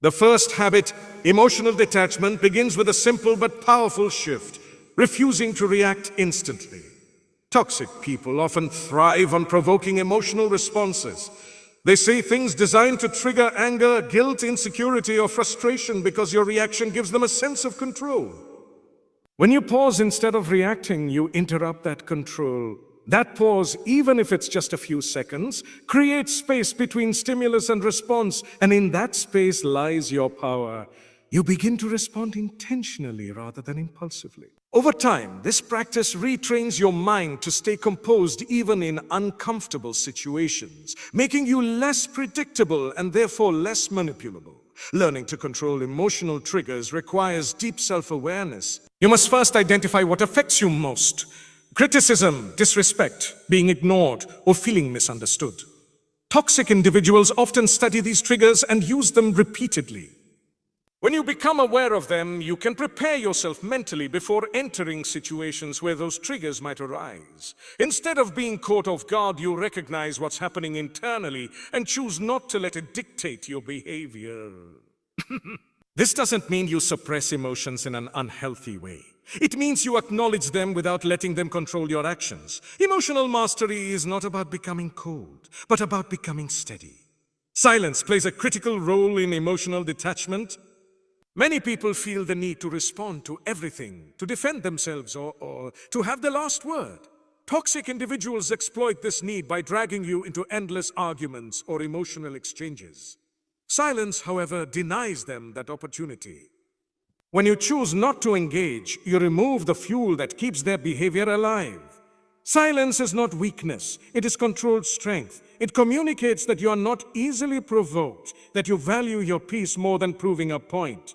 The first habit, emotional detachment, begins with a simple but powerful shift, refusing to react instantly. Toxic people often thrive on provoking emotional responses. They say things designed to trigger anger, guilt, insecurity, or frustration because your reaction gives them a sense of control. When you pause instead of reacting, you interrupt that control. That pause, even if it's just a few seconds, creates space between stimulus and response, and in that space lies your power. You begin to respond intentionally rather than impulsively. Over time, this practice retrains your mind to stay composed even in uncomfortable situations, making you less predictable and therefore less manipulable. Learning to control emotional triggers requires deep self-awareness. You must first identify what affects you most: criticism, disrespect, being ignored, or feeling misunderstood. Toxic individuals often study these triggers and use them repeatedly. When you become aware of them, you can prepare yourself mentally before entering situations where those triggers might arise. Instead of being caught off guard, you recognize what's happening internally and choose not to let it dictate your behavior. This doesn't mean you suppress emotions in an unhealthy way. It means you acknowledge them without letting them control your actions. Emotional mastery is not about becoming cold, but about becoming steady. Silence plays a critical role in emotional detachment. Many people feel the need to respond to everything, to defend themselves, or to have the last word. Toxic individuals exploit this need by dragging you into endless arguments or emotional exchanges. Silence, however, denies them that opportunity. When you choose not to engage, you remove the fuel that keeps their behavior alive. Silence is not weakness, it is controlled strength. It communicates that you are not easily provoked, that you value your peace more than proving a point.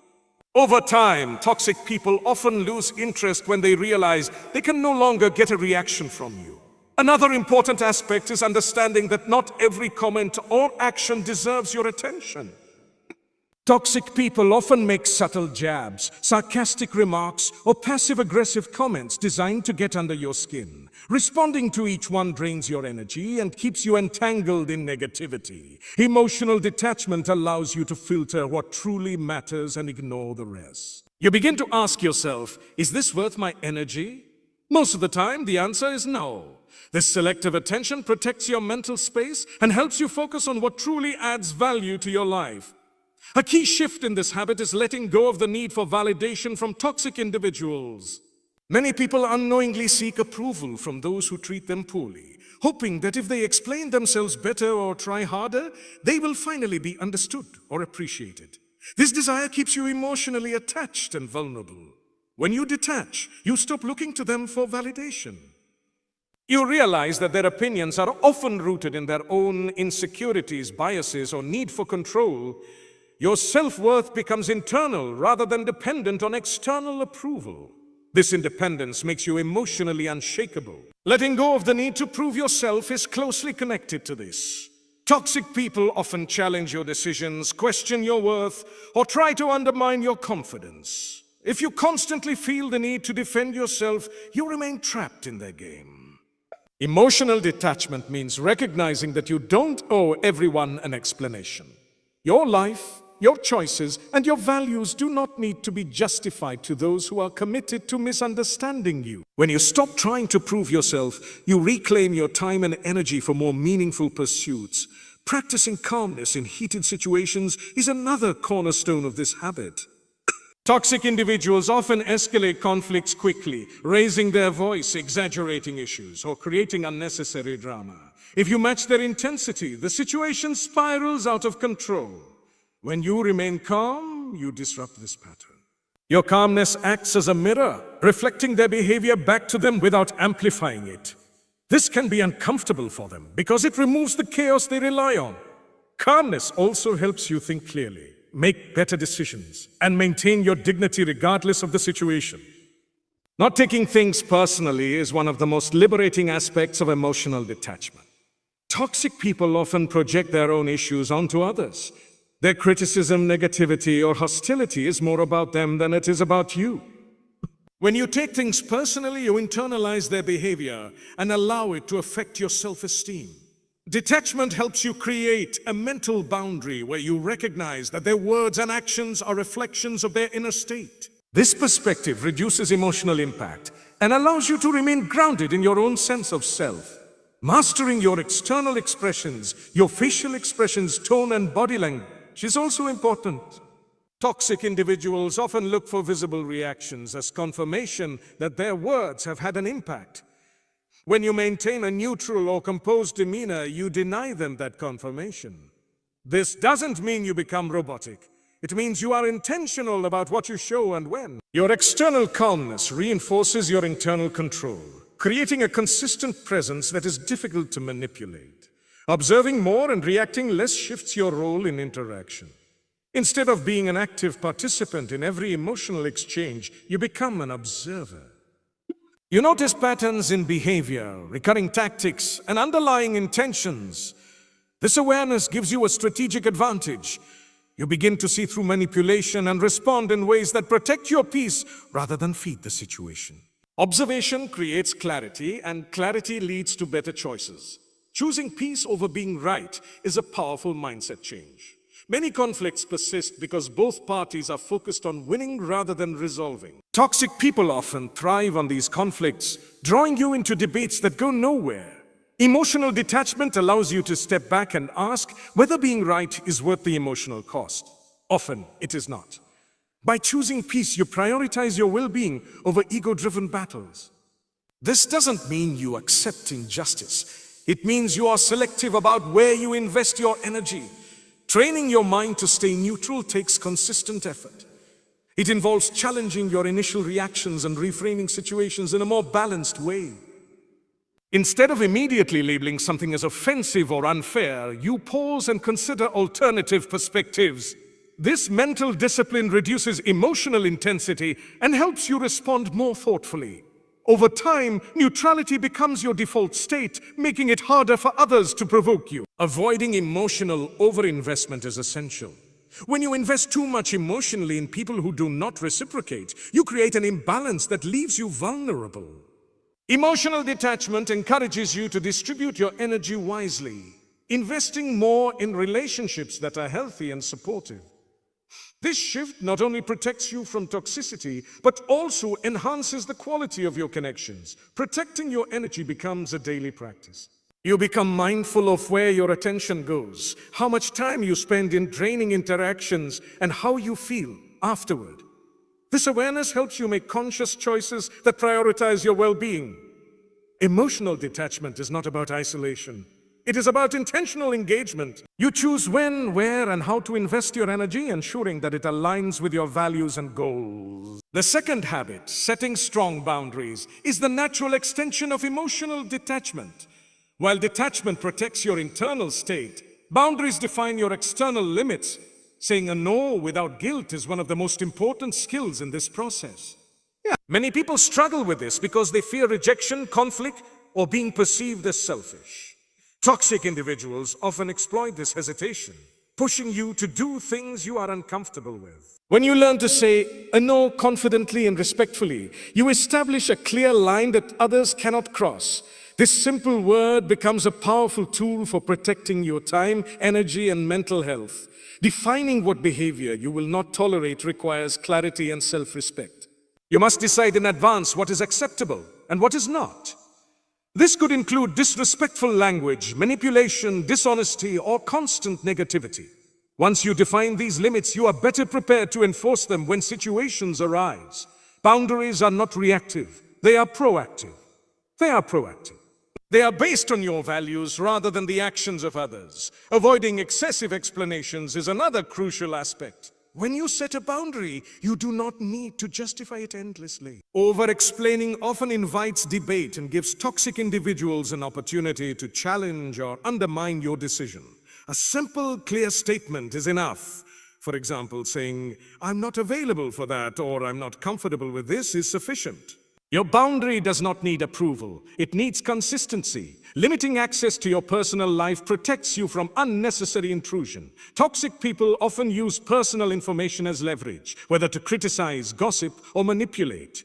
Over time, toxic people often lose interest when they realize they can no longer get a reaction from you. Another important aspect is understanding that not every comment or action deserves your attention. Toxic people often make subtle jabs, sarcastic remarks, or passive-aggressive comments designed to get under your skin. Responding to each one drains your energy and keeps you entangled in negativity. Emotional detachment allows you to filter what truly matters and ignore the rest. You begin to ask yourself, is this worth my energy? Most of the time, the answer is no. This selective attention protects your mental space and helps you focus on what truly adds value to your life. A key shift in this habit is letting go of the need for validation from toxic individuals. Many people unknowingly seek approval from those who treat them poorly, hoping that if they explain themselves better or try harder, they will finally be understood or appreciated. This desire keeps you emotionally attached and vulnerable. When you detach, you stop looking to them for validation. You realize that their opinions are often rooted in their own insecurities, biases, or need for control. Your self-worth becomes internal rather than dependent on external approval. This independence makes you emotionally unshakable. Letting go of the need to prove yourself is closely connected to this. Toxic people often challenge your decisions, question your worth, or try to undermine your confidence. If you constantly feel the need to defend yourself, you remain trapped in their game. Emotional detachment means recognizing that you don't owe everyone an explanation. Your life, your choices, and your values do not need to be justified to those who are committed to misunderstanding you. When you stop trying to prove yourself, you reclaim your time and energy for more meaningful pursuits. Practicing calmness in heated situations is another cornerstone of this habit. Toxic individuals often escalate conflicts quickly, raising their voice, exaggerating issues, or creating unnecessary drama. If you match their intensity, the situation spirals out of control. When you remain calm, you disrupt this pattern. Your calmness acts as a mirror, reflecting their behavior back to them without amplifying it. This can be uncomfortable for them because it removes the chaos they rely on. Calmness also helps you think clearly, make better decisions, and maintain your dignity regardless of the situation. Not taking things personally is one of the most liberating aspects of emotional detachment. Toxic people often project their own issues onto others. Their criticism, negativity, or hostility is more about them than it is about you. When you take things personally, you internalize their behavior and allow it to affect your self-esteem. Detachment helps you create a mental boundary where you recognize that their words and actions are reflections of their inner state. This perspective reduces emotional impact and allows you to remain grounded in your own sense of self. Mastering your external expressions, your facial expressions, tone, and body language is also important. Toxic individuals often look for visible reactions as confirmation that their words have had an impact. When you maintain a neutral or composed demeanor, you deny them that confirmation. This doesn't mean you become robotic. It means you are intentional about what you show and when. Your external calmness reinforces your internal control, creating a consistent presence that is difficult to manipulate. Observing more and reacting less shifts your role in interaction. Instead of being an active participant in every emotional exchange, you become an observer. You notice patterns in behavior, recurring tactics, and underlying intentions. This awareness gives you a strategic advantage. You begin to see through manipulation and respond in ways that protect your peace rather than feed the situation. Observation creates clarity, and clarity leads to better choices. Choosing peace over being right is a powerful mindset change. Many conflicts persist because both parties are focused on winning rather than resolving. Toxic people often thrive on these conflicts, drawing you into debates that go nowhere. Emotional detachment allows you to step back and ask whether being right is worth the emotional cost. Often, it is not. By choosing peace, you prioritize your well-being over ego-driven battles. This doesn't mean you accept injustice. It means you are selective about where you invest your energy. Training your mind to stay neutral takes consistent effort. It involves challenging your initial reactions and reframing situations in a more balanced way. Instead of immediately labeling something as offensive or unfair, you pause and consider alternative perspectives. This mental discipline reduces emotional intensity and helps you respond more thoughtfully. Over time, neutrality becomes your default state, making it harder for others to provoke you. Avoiding emotional overinvestment is essential. When you invest too much emotionally in people who do not reciprocate, you create an imbalance that leaves you vulnerable. Emotional detachment encourages you to distribute your energy wisely, investing more in relationships that are healthy and supportive. This shift not only protects you from toxicity, but also enhances the quality of your connections. Protecting your energy becomes a daily practice. You become mindful of where your attention goes, how much time you spend in draining interactions, and how you feel afterward. This awareness helps you make conscious choices that prioritize your well-being. Emotional detachment is not about isolation. It is about intentional engagement. You choose when, where, and how to invest your energy, ensuring that it aligns with your values and goals. The second habit, setting strong boundaries, is the natural extension of emotional detachment. While detachment protects your internal state, boundaries define your external limits. Saying a no without guilt is one of the most important skills in this process. Many people struggle with this because they fear rejection, conflict, or being perceived as selfish. Toxic individuals often exploit this hesitation, pushing you to do things you are uncomfortable with. When you learn to say a no confidently and respectfully, you establish a clear line that others cannot cross. This simple word becomes a powerful tool for protecting your time, energy, and mental health. Defining what behavior you will not tolerate requires clarity and self-respect. You must decide in advance what is acceptable and what is not. This could include disrespectful language, manipulation, dishonesty, or constant negativity. Once you define these limits, you are better prepared to enforce them when situations arise. Boundaries are not reactive. They are proactive. They are based on your values rather than the actions of others. Avoiding excessive explanations is another crucial aspect. When you set a boundary, you do not need to justify it endlessly. Over-explaining often invites debate and gives toxic individuals an opportunity to challenge or undermine your decision. A simple, clear statement is enough. For example, saying, "I'm not available for that," or "I'm not comfortable with this," is sufficient. Your boundary does not need approval. It needs consistency. Limiting access to your personal life protects you from unnecessary intrusion. Toxic people often use personal information as leverage, whether to criticize, gossip, or manipulate.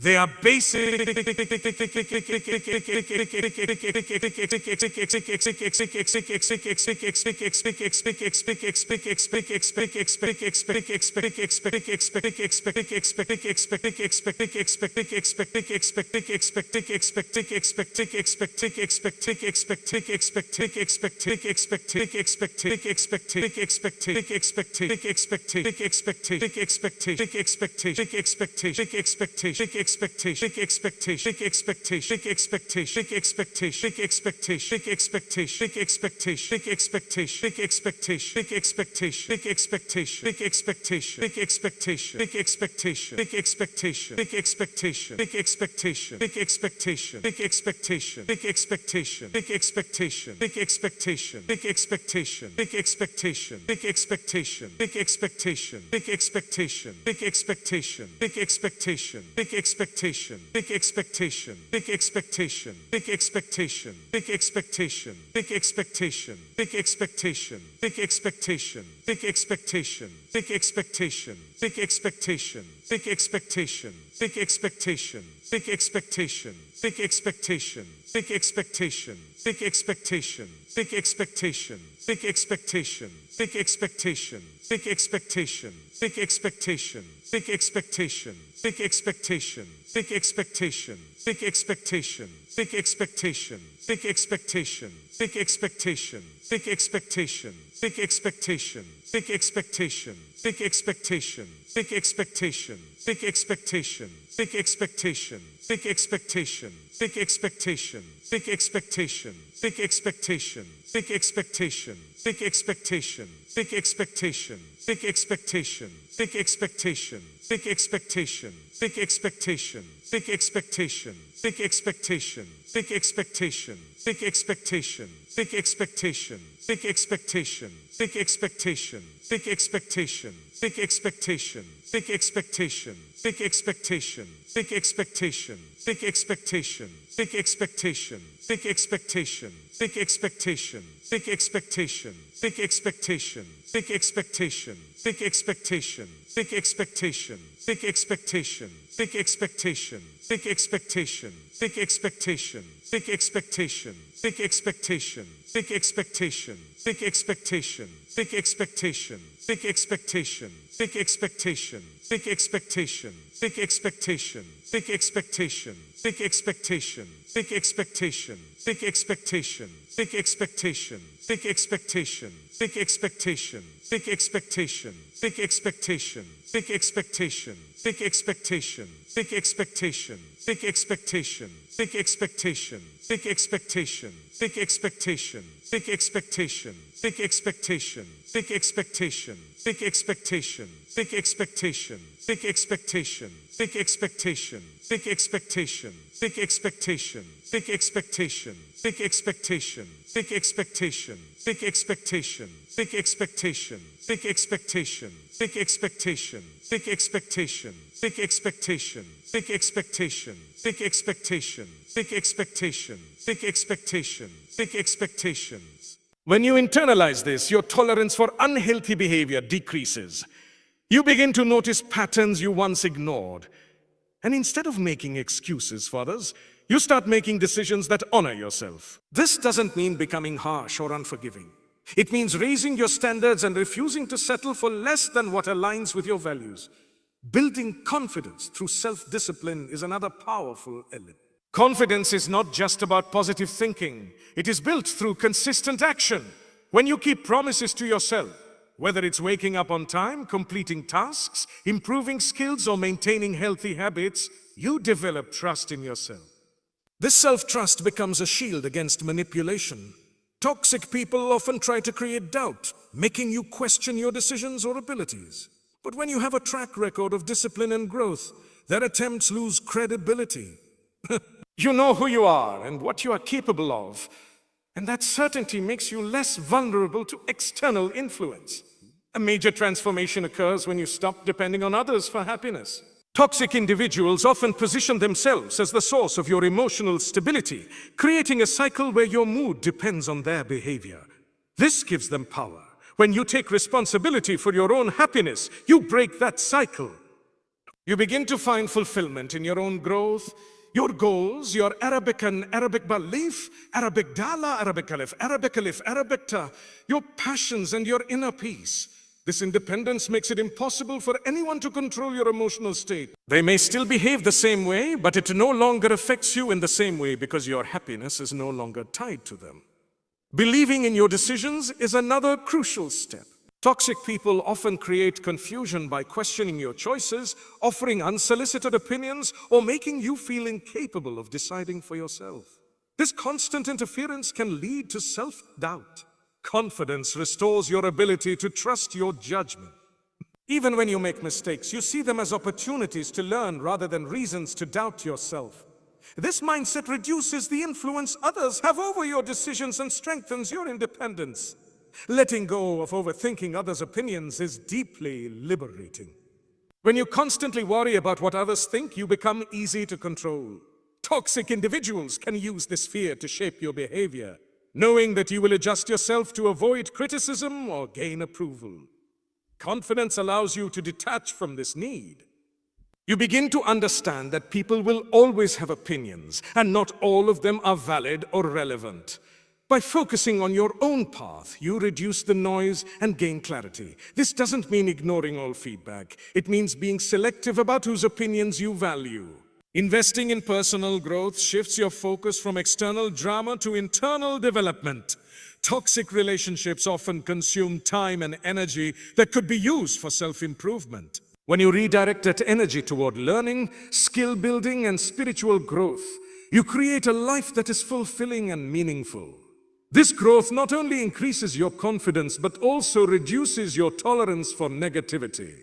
They are basic. When you internalize this, your tolerance for unhealthy behavior decreases. You begin to notice patterns you once ignored. And instead of making excuses for others, you start making decisions that honor yourself. This doesn't mean becoming harsh or unforgiving. It means raising your standards and refusing to settle for less than what aligns with your values. Building confidence through self-discipline is another powerful element. Confidence is not just about positive thinking. It is built through consistent action. When you keep promises to yourself, whether it's waking up on time, completing tasks, improving skills, or maintaining healthy habits, you develop trust in yourself. This self-trust becomes a shield against manipulation. Toxic people often try to create doubt, making you question your decisions or abilities. But when you have a track record of discipline and growth, their attempts lose credibility. You know who you are and what you are capable of, and that certainty makes you less vulnerable to external influence. A major transformation occurs when you stop depending on others for happiness. Toxic individuals often position themselves as the source of your emotional stability, creating a cycle where your mood depends on their behavior. This gives them power. When you take responsibility for your own happiness, you break that cycle. You begin to find fulfillment in your own growth, your goals, your Arabic and Arabic belief, Arabic Dala, Arabic Alif, Arabic Ta, your passions and your inner peace. This independence makes it impossible for anyone to control your emotional state. They may still behave the same way, but it no longer affects you in the same way because your happiness is no longer tied to them. Believing in your decisions is another crucial step. Toxic people often create confusion by questioning your choices, offering unsolicited opinions, or making you feel incapable of deciding for yourself. This constant interference can lead to self-doubt. Confidence restores your ability to trust your judgment. Even when you make mistakes, you see them as opportunities to learn rather than reasons to doubt yourself. This mindset reduces the influence others have over your decisions and strengthens your independence. Letting go of overthinking others' opinions is deeply liberating. When you constantly worry about what others think, you become easy to control. Toxic individuals can use this fear to shape your behavior, knowing that you will adjust yourself to avoid criticism or gain approval. Confidence allows you to detach from this need. You begin to understand that people will always have opinions, and not all of them are valid or relevant. By focusing on your own path, you reduce the noise and gain clarity. This doesn't mean ignoring all feedback. It means being selective about whose opinions you value. Investing in personal growth shifts your focus from external drama to internal development. Toxic relationships often consume time and energy that could be used for self-improvement. When you redirect that energy toward learning, skill building, and spiritual growth, you create a life that is fulfilling and meaningful. This growth not only increases your confidence, but also reduces your tolerance for negativity.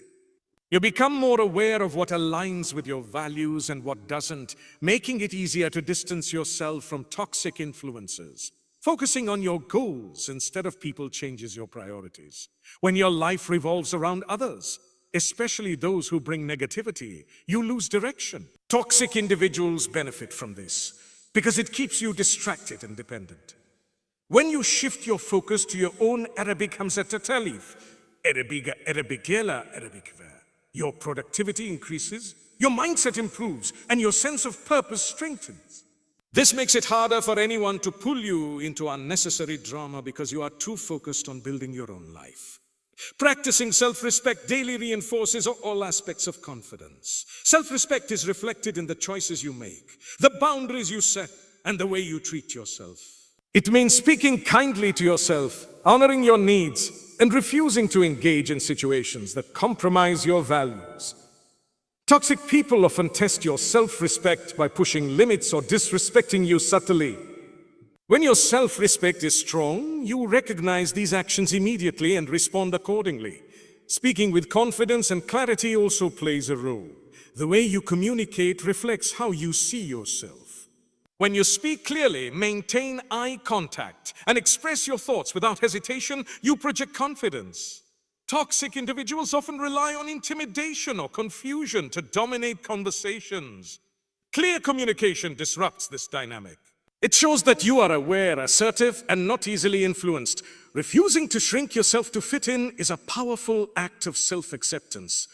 You become more aware of what aligns with your values and what doesn't, making it easier to distance yourself from toxic influences. Focusing on your goals instead of people changes your priorities. When your life revolves around others, especially those who bring negativity, you lose direction. Toxic individuals benefit from this because it keeps you distracted and dependent. When you shift your focus to your own Arabic Hamzat Talif, Arabigela, your productivity increases, your mindset improves, and your sense of purpose strengthens. This makes it harder for anyone to pull you into unnecessary drama because you are too focused on building your own life. Practicing self-respect daily reinforces all aspects of confidence. Self-respect is reflected in the choices you make, the boundaries you set, and the way you treat yourself. It means speaking kindly to yourself, honoring your needs, and refusing to engage in situations that compromise your values. Toxic people often test your self-respect by pushing limits or disrespecting you subtly. When your self-respect is strong, you recognize these actions immediately and respond accordingly. Speaking with confidence and clarity also plays a role. The way you communicate reflects how you see yourself. When you speak clearly, maintain eye contact, and express your thoughts without hesitation, you project confidence. Toxic individuals often rely on intimidation or confusion to dominate conversations. Clear communication disrupts this dynamic. It shows that you are aware, assertive, and not easily influenced. Refusing to shrink yourself to fit in is a powerful act of self-acceptance.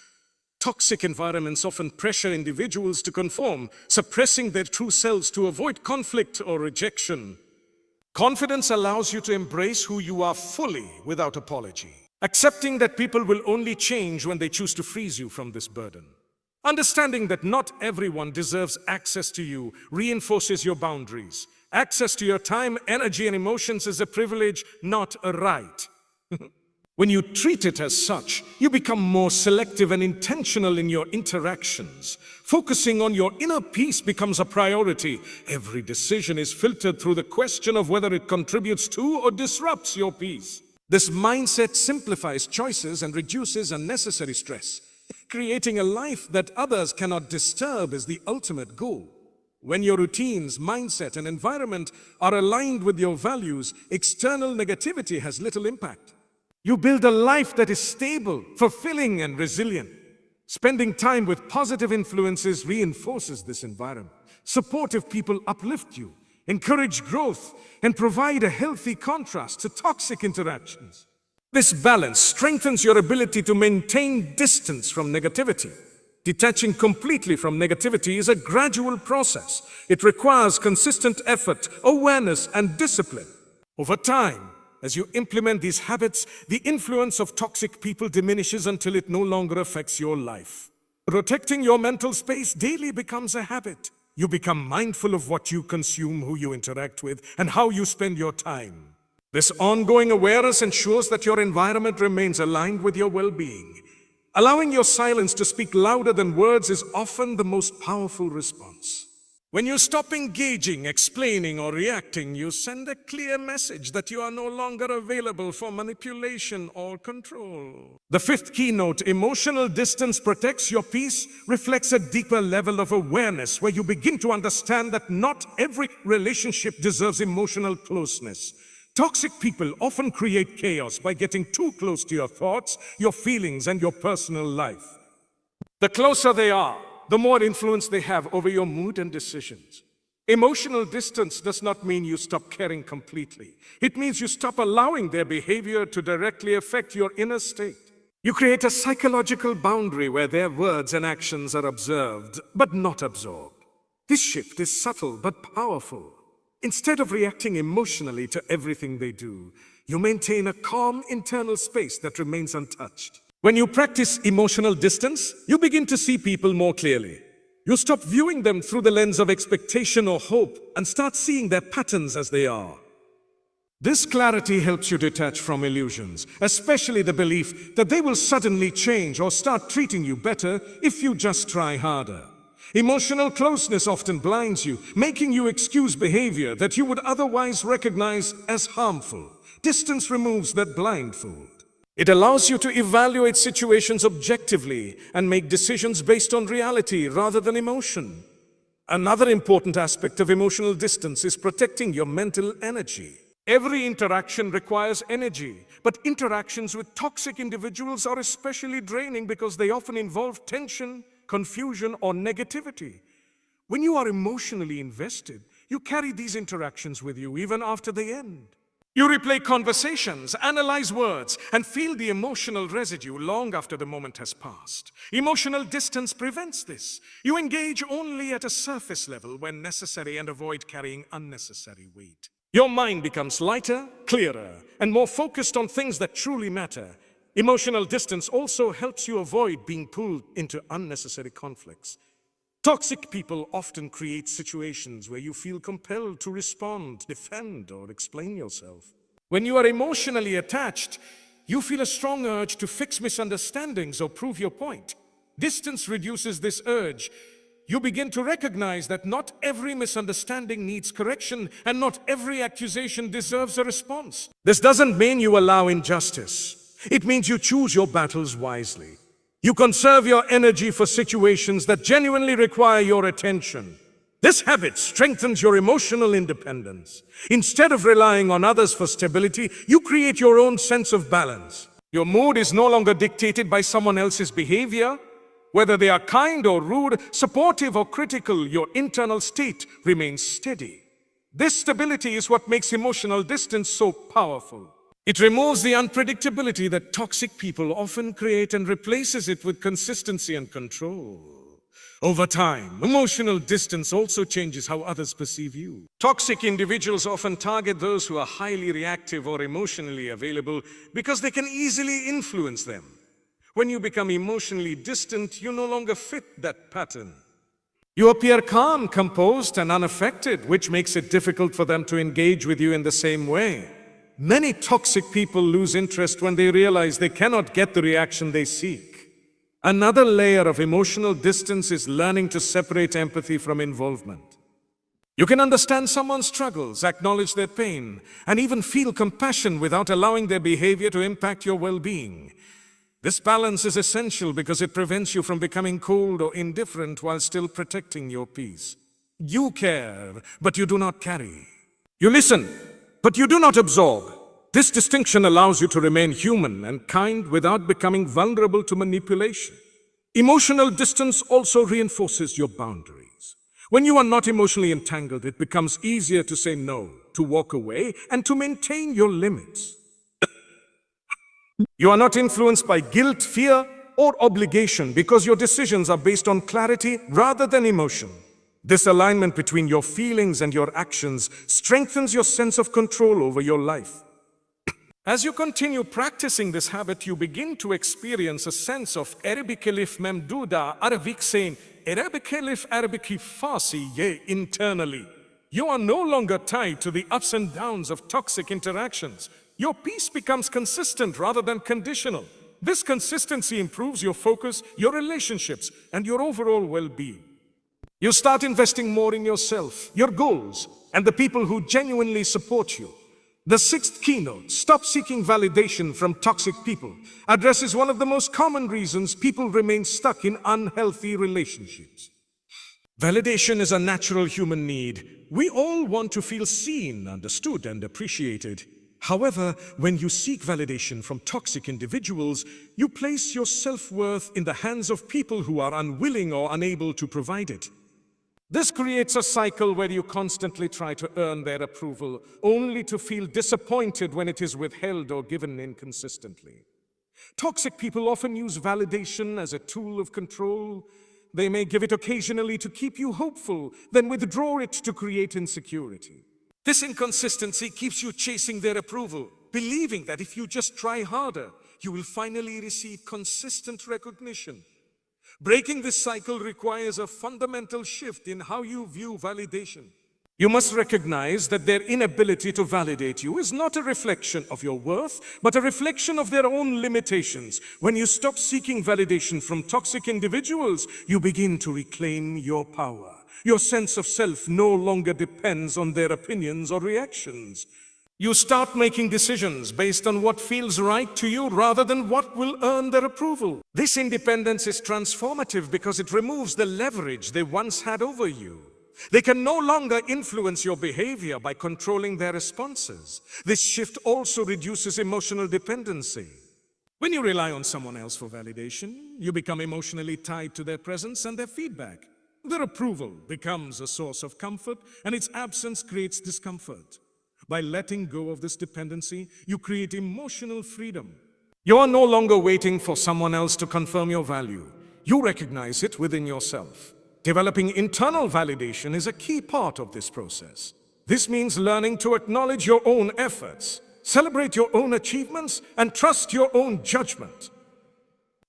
Toxic environments often pressure individuals to conform, suppressing their true selves to avoid conflict or rejection. Confidence allows you to embrace who you are fully without apology, accepting that people will only change when they choose to freeze you from this burden. Understanding that not everyone deserves access to you reinforces your boundaries. Access to your time, energy, and emotions is a privilege, not a right. When you treat it as such, you become more selective and intentional in your interactions. Focusing on your inner peace becomes a priority. Every decision is filtered through the question of whether it contributes to or disrupts your peace. This mindset simplifies choices and reduces unnecessary stress. Creating a life that others cannot disturb is the ultimate goal. When your routines, mindset, and environment are aligned with your values, external negativity has little impact. You build a life that is stable, fulfilling, and resilient. Spending time with positive influences reinforces this environment. Supportive people uplift you, encourage growth, and provide a healthy contrast to toxic interactions. This balance strengthens your ability to maintain distance from negativity. Detaching completely from negativity is a gradual process. It requires consistent effort, awareness, and discipline. Over time, as you implement these habits, the influence of toxic people diminishes until it no longer affects your life. Protecting your mental space daily becomes a habit. You become mindful of what you consume, who you interact with, and how you spend your time. This ongoing awareness ensures that your environment remains aligned with your well-being. Allowing your silence to speak louder than words is often the most powerful response. When you stop engaging, explaining, or reacting, you send a clear message that you are no longer available for manipulation or control. The fifth keynote, emotional distance protects your peace, reflects a deeper level of awareness where you begin to understand that not every relationship deserves emotional closeness. Toxic people often create chaos by getting too close to your thoughts, your feelings, and your personal life. The closer they are, the more influence they have over your mood and decisions. Emotional distance does not mean you stop caring completely. It means you stop allowing their behavior to directly affect your inner state. You create a psychological boundary where their words and actions are observed, but not absorbed. This shift is subtle but powerful. Instead of reacting emotionally to everything they do, you maintain a calm internal space that remains untouched. When you practice emotional distance, you begin to see people more clearly. You stop viewing them through the lens of expectation or hope and start seeing their patterns as they are. This clarity helps you detach from illusions, especially the belief that they will suddenly change or start treating you better if you just try harder. Emotional closeness often blinds you, making you excuse behavior that you would otherwise recognize as harmful. Distance removes that blindfold. It allows you to evaluate situations objectively and make decisions based on reality rather than emotion. Another important aspect of emotional distance is protecting your mental energy. Every interaction requires energy, but interactions with toxic individuals are especially draining because they often involve tension, confusion, or negativity. When you are emotionally invested, you carry these interactions with you even after they end. You replay conversations, analyze words, and feel the emotional residue long after the moment has passed. Emotional distance prevents this. You engage only at a surface level when necessary and avoid carrying unnecessary weight. Your mind becomes lighter, clearer, and more focused on things that truly matter. Emotional distance also helps you avoid being pulled into unnecessary conflicts. Toxic people often create situations where you feel compelled to respond, defend, or explain yourself. When you are emotionally attached, you feel a strong urge to fix misunderstandings or prove your point. Distance reduces this urge. You begin to recognize that not every misunderstanding needs correction and not every accusation deserves a response. This doesn't mean you allow injustice. It means you choose your battles wisely. You conserve your energy for situations that genuinely require your attention. This habit strengthens your emotional independence. Instead of relying on others for stability, you create your own sense of balance. Your mood is no longer dictated by someone else's behavior. Whether they are kind or rude, supportive or critical, your internal state remains steady. This stability is what makes emotional distance so powerful. It removes the unpredictability that toxic people often create and replaces it with consistency and control. Over time, emotional distance also changes how others perceive you. Toxic individuals often target those who are highly reactive or emotionally available because they can easily influence them. When you become emotionally distant, you no longer fit that pattern. You appear calm, composed, and unaffected, which makes it difficult for them to engage with you in the same way. Many toxic people lose interest when they realize they cannot get the reaction they seek. Another layer of emotional distance is learning to separate empathy from involvement. You can understand someone's struggles, acknowledge their pain, and even feel compassion without allowing their behavior to impact your well-being. This balance is essential because it prevents you from becoming cold or indifferent while still protecting your peace. You care, but you do not carry. You listen, but you do not absorb. This distinction allows you to remain human and kind without becoming vulnerable to manipulation. Emotional distance also reinforces your boundaries. When you are not emotionally entangled, it becomes easier to say no, to walk away, and to maintain your limits. You are not influenced by guilt, fear, or obligation because your decisions are based on clarity rather than emotion. This alignment between your feelings and your actions strengthens your sense of control over your life. As you continue practicing this habit, you begin to experience a sense of Arabic elif memduda, Arabic saying, Arabic elif Arabic farsi ye internally. You are no longer tied to the ups and downs of toxic interactions. Your peace becomes consistent rather than conditional. This consistency improves your focus, your relationships, and your overall well-being. You start investing more in yourself, your goals, and the people who genuinely support you. The sixth keynote, Stop Seeking Validation from Toxic People, addresses one of the most common reasons people remain stuck in unhealthy relationships. Validation is a natural human need. We all want to feel seen, understood, and appreciated. However, when you seek validation from toxic individuals, you place your self-worth in the hands of people who are unwilling or unable to provide it. This creates a cycle where you constantly try to earn their approval, only to feel disappointed when it is withheld or given inconsistently. Toxic people often use validation as a tool of control. They may give it occasionally to keep you hopeful, then withdraw it to create insecurity. This inconsistency keeps you chasing their approval, believing that if you just try harder, you will finally receive consistent recognition. Breaking this cycle requires a fundamental shift in how you view validation. You must recognize that their inability to validate you is not a reflection of your worth, but a reflection of their own limitations. When you stop seeking validation from toxic individuals, you begin to reclaim your power. Your sense of self no longer depends on their opinions or reactions. You start making decisions based on what feels right to you rather than what will earn their approval. This independence is transformative because it removes the leverage they once had over you. They can no longer influence your behavior by controlling their responses. This shift also reduces emotional dependency. When you rely on someone else for validation, you become emotionally tied to their presence and their feedback. Their approval becomes a source of comfort, and its absence creates discomfort. By letting go of this dependency, you create emotional freedom. You are no longer waiting for someone else to confirm your value. You recognize it within yourself. Developing internal validation is a key part of this process. This means learning to acknowledge your own efforts, celebrate your own achievements, and trust your own judgment.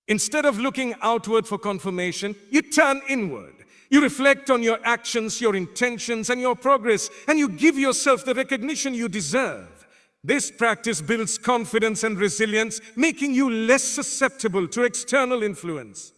Instead of looking outward for confirmation, you turn inward. You reflect on your actions, your intentions, and your progress, and you give yourself the recognition you deserve. This practice builds confidence and resilience, making you less susceptible to external influence.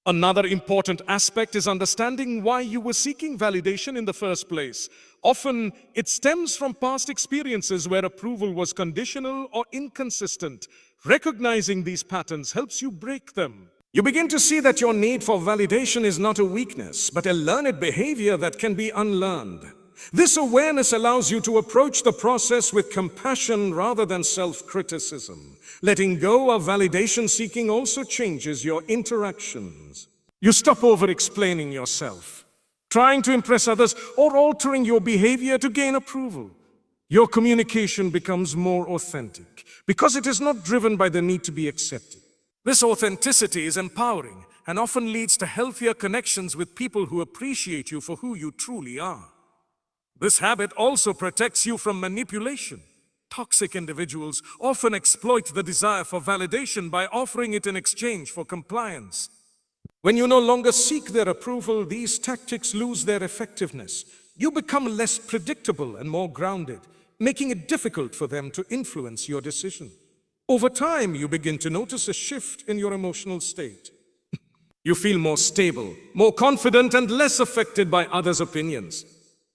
Another important aspect is understanding why you were seeking validation in the first place. Often, it stems from past experiences where approval was conditional or inconsistent. Recognizing these patterns helps you break them. You begin to see that your need for validation is not a weakness, but a learned behavior that can be unlearned. This awareness allows you to approach the process with compassion rather than self-criticism. Letting go of validation seeking also changes your interactions. You stop over-explaining yourself, trying to impress others, or altering your behavior to gain approval. Your communication becomes more authentic because it is not driven by the need to be accepted. This authenticity is empowering and often leads to healthier connections with people who appreciate you for who you truly are. This habit also protects you from manipulation. Toxic individuals often exploit the desire for validation by offering it in exchange for compliance. When you no longer seek their approval, these tactics lose their effectiveness. You become less predictable and more grounded, making it difficult for them to influence your decision. Over time, you begin to notice a shift in your emotional state. You feel more stable, more confident, and less affected by others' opinions.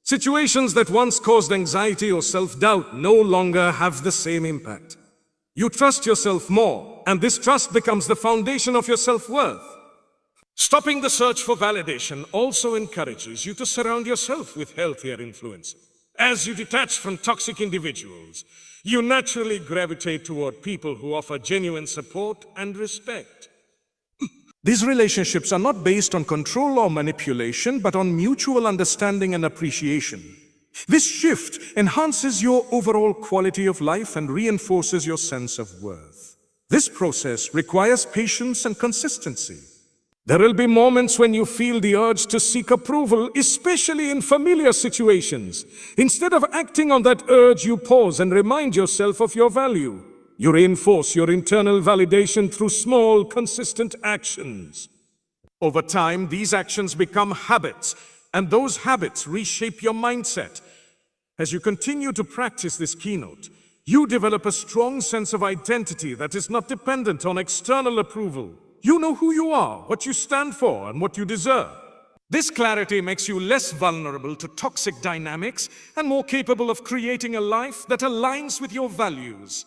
Situations that once caused anxiety or self-doubt no longer have the same impact. You trust yourself more, and this trust becomes the foundation of your self-worth. Stopping the search for validation also encourages you to surround yourself with healthier influences. As you detach from toxic individuals, you naturally gravitate toward people who offer genuine support and respect. These relationships are not based on control or manipulation, but on mutual understanding and appreciation. This shift enhances your overall quality of life and reinforces your sense of worth. This process requires patience and consistency. There will be moments when you feel the urge to seek approval, especially in familiar situations. Instead of acting on that urge, you pause and remind yourself of your value. You reinforce your internal validation through small, consistent actions. Over time, these actions become habits, and those habits reshape your mindset. As you continue to practice this keynote, you develop a strong sense of identity that is not dependent on external approval. You know who you are, what you stand for, and what you deserve. This clarity makes you less vulnerable to toxic dynamics and more capable of creating a life that aligns with your values.